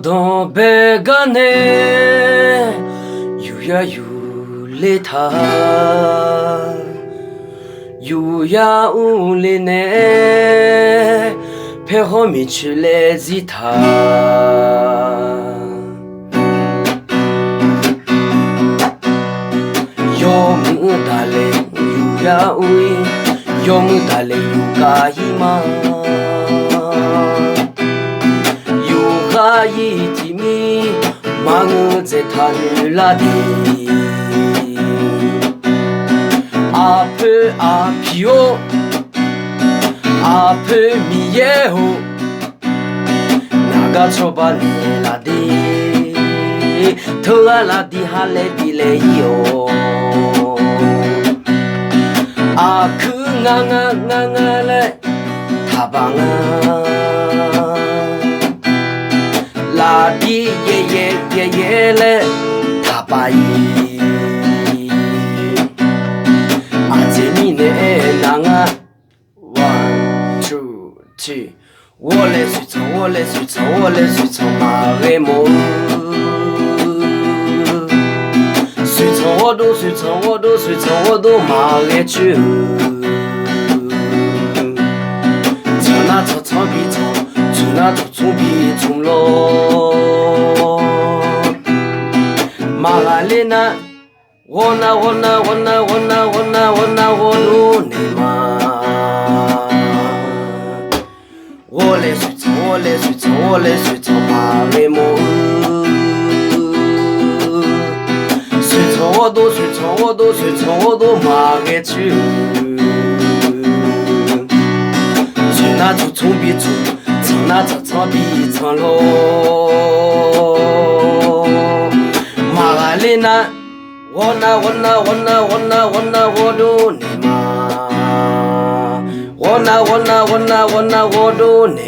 dans begane yuya yuleta yuya ulene pehomi chile zita yomu dale yuya ui yomu dale yuka hima yitimi 망우제 타늘라디 앞을 앞이요 앞을 미예호 나가쳐발레라디 더알라디 할레디레이요 아크강강강알레 타방아 라디 예예예예레 타바이 아제니네 나가 1, 2, 3我来水草我来水草我来水草马尾毛水草我都水草我都水草我都马尾去草那草草比草那草草比草咯马来里那我那我那我那我那我那我那我努你嘛我来水草我来水草我来水草马尾毛水草我都水草我都水草我都马尾去水那草草比草那草草比草咯，马来里那我那我那我那我那我那我都你嘛，我那我那我那我那我都你。